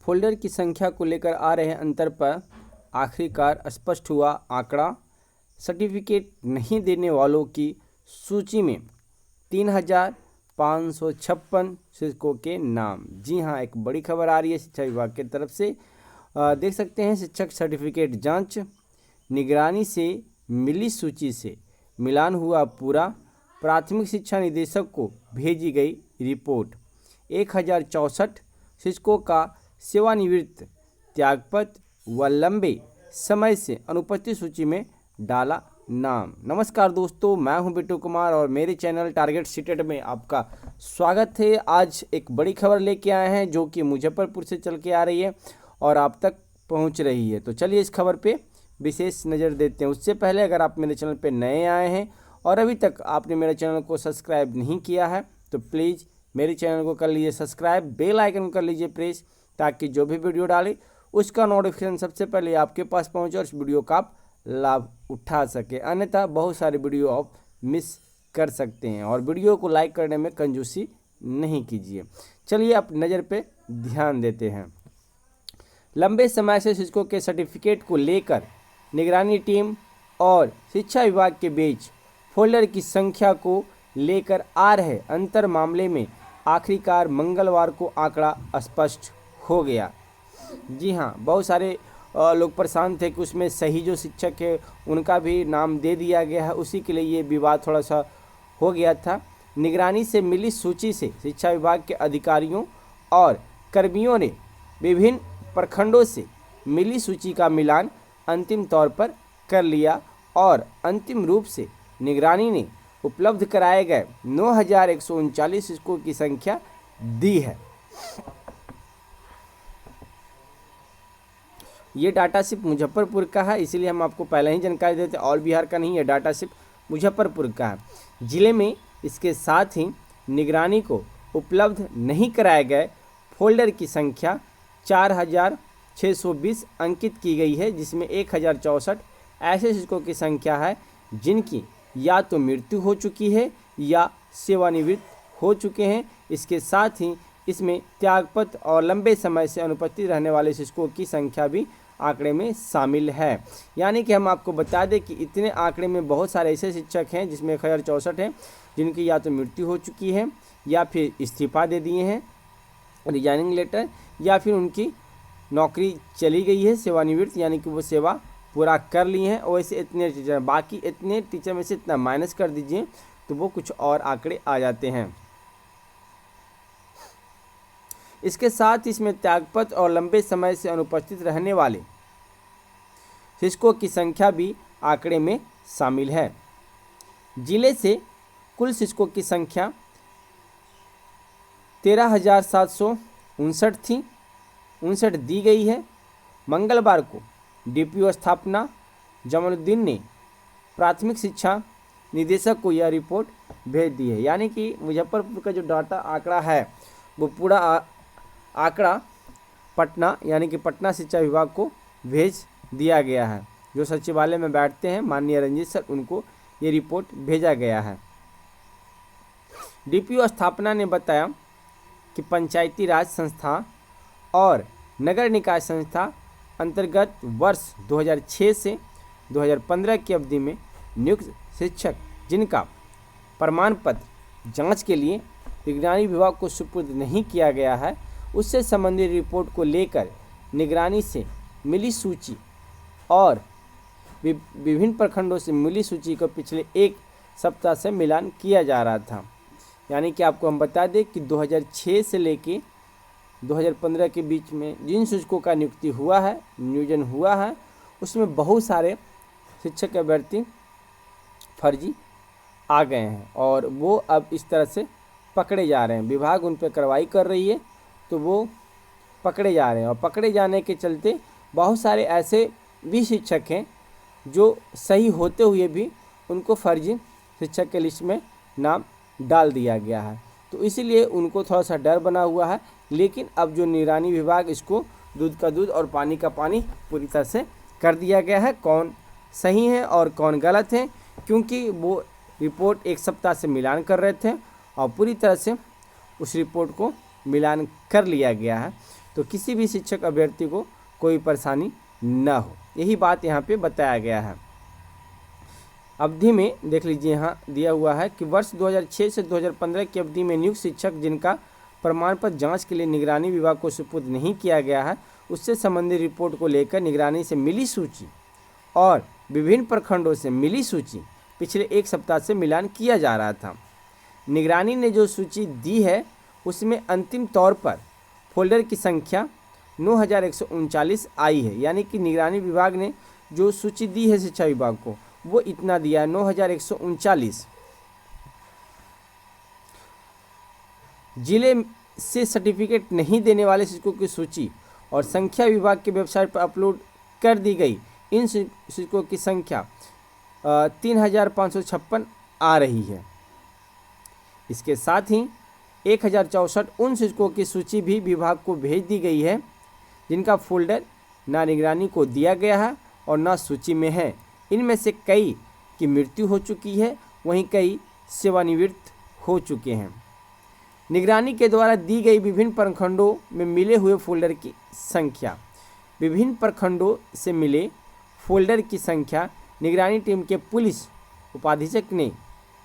Folder की संख्या को लेकर आ रहे अंतर पर आखिरकार स्पष्ट हुआ आंकड़ा। सर्टिफिकेट नहीं देने वालों की सूची में 3,556 शिक्षकों के नाम। जी हाँ, एक बड़ी खबर आ रही है शिक्षा विभाग की तरफ से। देख सकते हैं, शिक्षक सर्टिफिकेट जांच, निगरानी से मिली सूची से मिलान हुआ पूरा। प्राथमिक शिक्षा निदेशक को भेजी गई रिपोर्ट। 1064 शिक्षकों का सेवानिवृत्त त्यागपत्र व लंबे समय से अनुपस्थित सूची में डाला नाम। नमस्कार दोस्तों, मैं हूं बिट्टू कुमार और मेरे चैनल टारगेट सीटेट में आपका स्वागत है। आज एक बड़ी खबर लेके आए हैं जो कि मुजफ्फरपुर से चल के आ रही है और आप तक पहुंच रही है। तो चलिए इस खबर पे विशेष नज़र देते हैं। उससे पहले अगर आप मेरे चैनल पे नए आए हैं और अभी तक आपने मेरे चैनल को सब्सक्राइब नहीं किया है तो प्लीज़ मेरे चैनल को कर लीजिए सब्सक्राइब, बेल आइकन कर लीजिए प्रेस, ताकि जो भी वीडियो डाले उसका नोटिफिकेशन सबसे पहले आपके पास पहुंचे और उस वीडियो का आप लाभ उठा सके। अन्यथा बहुत सारे वीडियो आप मिस कर सकते हैं और वीडियो को लाइक करने में कंजूसी नहीं कीजिए। चलिए आप नज़र पे ध्यान देते हैं। लंबे समय से शिक्षकों के सर्टिफिकेट को लेकर निगरानी टीम और शिक्षा विभाग के बीच फोल्डर की संख्या को लेकर आ रहे अंतर मामले में आखिरकार मंगलवार को आंकड़ा स्पष्ट हो गया। जी हाँ, बहुत सारे लोग परेशान थे कि उसमें सही जो शिक्षक है उनका भी नाम दे दिया गया है। उसी के लिए ये विवाद थोड़ा सा हो गया था। निगरानी से मिली सूची से शिक्षा विभाग के अधिकारियों और कर्मियों ने विभिन्न प्रखंडों से मिली सूची का मिलान अंतिम तौर पर कर लिया और अंतिम रूप से निगरानी ने उपलब्ध कराए गए 9,139 शिक्षकों की संख्या दी है। ये डाटा सिर्फ मुजफ्फरपुर का है, इसीलिए हम आपको पहले ही जानकारी देते हैं। ऑल बिहार का नहीं है, डाटा सिर्फ मुजफ्फरपुर का है। जिले में इसके साथ ही निगरानी को उपलब्ध नहीं कराए गए फोल्डर की संख्या 4,620 अंकित की गई है, जिसमें 1,064 ऐसे शिक्षकों की संख्या है जिनकी या तो मृत्यु हो चुकी है या सेवानिवृत्त हो चुके हैं। इसके साथ ही इसमें त्यागपत्र और लंबे समय से अनुपस्थित रहने वाले शिक्षकों की संख्या भी आंकड़े में शामिल है। यानी कि हम आपको बता दें कि इतने आंकड़े में बहुत सारे ऐसे शिक्षक हैं जिसमें 1,064 हैं जिनकी या तो मृत्यु हो चुकी है या फिर इस्तीफा दे दिए हैं, रिजाइनिंग लेटर, या फिर उनकी नौकरी चली गई है, सेवानिवृत्त, यानी कि वो सेवा पूरा कर ली हैं। और वैसे इतने टीचर, बाकी इतने टीचर में से इतना माइनस कर दीजिए तो वो कुछ और आंकड़े आ जाते हैं। इसके साथ इसमें त्यागपत्र और लंबे समय से अनुपस्थित रहने वाले शिक्षकों की संख्या भी आंकड़े में शामिल है। जिले से कुल शिक्षकों की संख्या 13,759 थी, 59 दी गई है। मंगलवार को डीपीओ स्थापना जमालुद्दीन ने प्राथमिक शिक्षा निदेशक को यह रिपोर्ट भेज दी है। यानी कि मुजफ्फरपुर का जो डाटा आंकड़ा है वो पूरा आंकड़ा पटना यानी कि पटना शिक्षा विभाग को भेज दिया गया है। जो सचिवालय में बैठते हैं माननीय रंजीत सर, उनको ये रिपोर्ट भेजा गया है। डीपीओ स्थापना ने बताया कि पंचायती राज संस्था और नगर निकाय संस्था अंतर्गत वर्ष 2006 से 2015 की अवधि में नियुक्त शिक्षक जिनका प्रमाण पत्र जांच के लिए निगरानी विभाग को सुपुर्द नहीं किया गया है, उससे संबंधित रिपोर्ट को लेकर निगरानी से मिली सूची और विभिन्न प्रखंडों से मिली सूची को पिछले एक सप्ताह से मिलान किया जा रहा था। यानी कि आपको हम बता दें कि 2006 से लेके 2015 के बीच में जिन शिक्षकों का नियोजन हुआ है उसमें बहुत सारे शिक्षक अभ्यर्थी फर्जी आ गए हैं और वो अब इस तरह से पकड़े जा रहे हैं। विभाग उन पर कार्रवाई कर रही है तो वो पकड़े जा रहे हैं और पकड़े जाने के चलते बहुत सारे ऐसे भी शिक्षक हैं जो सही होते हुए भी उनको फर्जी शिक्षक के लिस्ट में नाम डाल दिया गया है। तो इसीलिए उनको थोड़ा सा डर बना हुआ है। लेकिन अब जो निगरानी विभाग इसको दूध का दूध और पानी का पानी पूरी तरह से कर दिया गया है, कौन सही है और कौन गलत है, क्योंकि वो रिपोर्ट एक सप्ताह से मिलान कर रहे थे और पूरी तरह से उस रिपोर्ट को मिलान कर लिया गया है। तो किसी भी शिक्षक अभ्यर्थी को कोई परेशानी न हो। यही बात यहाँ पे बताया गया है। अवधि में देख लीजिए, यहाँ दिया हुआ है कि वर्ष 2006 से 2015 की अवधि में नियुक्त शिक्षक जिनका प्रमाण पत्र जांच के लिए निगरानी विभाग को सुपुर्द नहीं किया गया है, उससे संबंधित रिपोर्ट को लेकर निगरानी से मिली सूची और विभिन्न प्रखंडों से मिली सूची पिछले एक सप्ताह से मिलान किया जा रहा था। निगरानी ने जो सूची दी है उसमें अंतिम तौर पर फोल्डर की संख्या 9139 आई है। यानी कि निगरानी विभाग ने जो सूची दी है शिक्षा विभाग को वो इतना दिया है, 9139। जिले से सर्टिफिकेट नहीं देने वाले शिक्षकों की सूची और संख्या विभाग के वेबसाइट पर अपलोड कर दी गई इन शिक्षकों की संख्या 3556 आ रही है। इसके साथ ही 1064 उन शिक्षकों की सूची भी विभाग को भेज दी गई है जिनका फोल्डर ना निगरानी को दिया गया है और ना सूची में है। इनमें से कई की मृत्यु हो चुकी है, वहीं कई सेवानिवृत्त हो चुके हैं। निगरानी के द्वारा दी गई विभिन्न प्रखंडों में मिले हुए फोल्डर की संख्या, विभिन्न प्रखंडों से मिले फोल्डर की संख्या निगरानी टीम के पुलिस उपाधीक्षक ने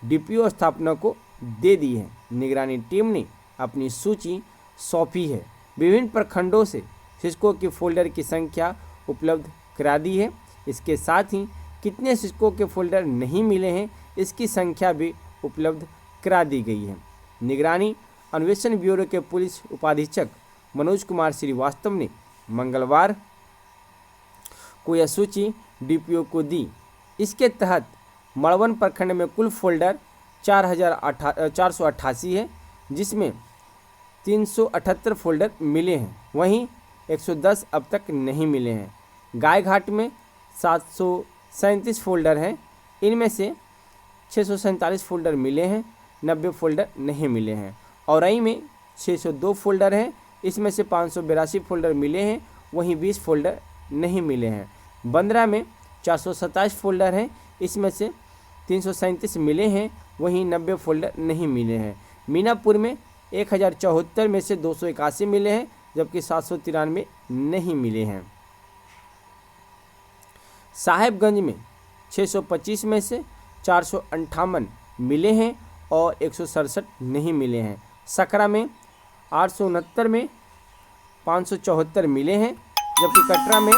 डीपीओ स्थापना को दे दी है। निगरानी टीम ने अपनी सूची सौंपी है। विभिन्न प्रखंडों से शिक्षकों की फोल्डर की संख्या उपलब्ध करा दी है। इसके साथ ही कितने शिक्षकों के फोल्डर नहीं मिले हैं इसकी संख्या भी उपलब्ध करा दी गई है। निगरानी अन्वेषण ब्यूरो के पुलिस उपाधीक्षक मनोज कुमार श्रीवास्तव ने मंगलवार को यह सूची डीपीओ को दी। इसके तहत मड़वन प्रखंड में कुल फोल्डर 488 है, जिसमें 378 फोल्डर मिले हैं, वहीं 110 अब तक नहीं मिले हैं। गायघाट में 737 फोल्डर हैं, इनमें से 647 फोल्डर मिले हैं, 90 फोल्डर नहीं मिले हैं। औरई में 602 फोल्डर हैं, इसमें से 582 फोल्डर मिले हैं, वहीं 20 फोल्डर नहीं मिले हैं। बंदरा में 427 फोल्डर हैं, इसमें से 337 मिले हैं, वहीं 90 फोल्डर नहीं मिले हैं। मीनापुर में 1074 में से 281 मिले हैं, जबकि 793 नहीं मिले हैं। साहेबगंज में 625 में से 458 मिले हैं और 167 नहीं मिले हैं। सकरा में 869 में 574 मिले हैं, जबकि कटरा में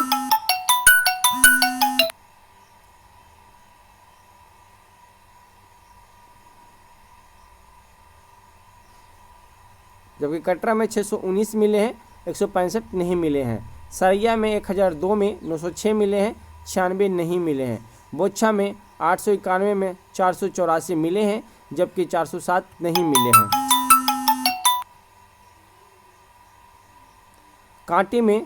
जबकि कटरा में 619 मिले हैं, 165 नहीं मिले हैं। सरिया में 1002 में 906 मिले हैं, 96 नहीं मिले हैं। बोच्छा में 891 में 484 मिले हैं, जबकि 407 नहीं मिले हैं। कांटी में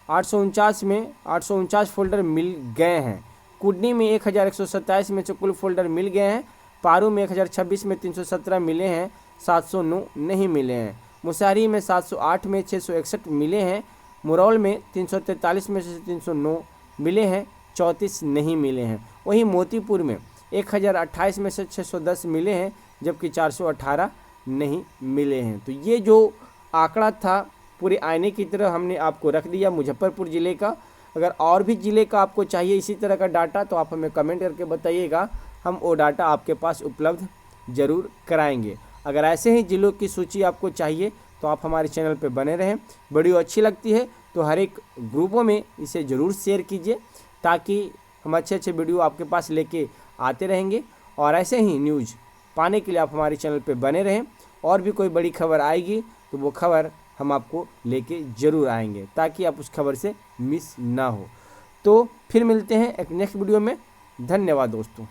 849 में 849 फोल्डर मिल गए हैं। कुडनी में 1127 में से कुल फोल्डर मिल गए हैं। पारू में 1026 में 317 मिले हैं, 709 नहीं मिले हैं। मुसहरी में 708 में 661 मिले हैं। मुरौल में 343 में से 309 मिले हैं, 34 नहीं मिले हैं। वहीं मोतीपुर में 1028 में से 610 मिले हैं, जबकि 418 नहीं मिले हैं। तो ये जो आंकड़ा था पूरे आईने की तरह हमने आपको रख दिया मुजफ्फरपुर ज़िले का। अगर और भी ज़िले का आपको चाहिए इसी तरह का डाटा तो आप हमें कमेंट करके बताइएगा, हम वो डाटा आपके पास उपलब्ध ज़रूर कराएंगे। अगर ऐसे ही ज़िलों की सूची आपको चाहिए तो आप हमारे चैनल पर बने रहें। वीडियो अच्छी लगती है तो हर एक ग्रुपों में इसे ज़रूर शेयर कीजिए, ताकि हम अच्छे अच्छे वीडियो आपके पास लेके आते रहेंगे। और ऐसे ही न्यूज़ पाने के लिए आप हमारे चैनल पर बने रहें। और भी कोई बड़ी खबर आएगी तो वो खबर हम आपको लेके ज़रूर आएंगे, ताकि आप उस खबर से मिस ना हो। तो फिर मिलते हैं एक नेक्स्ट वीडियो में। धन्यवाद दोस्तों।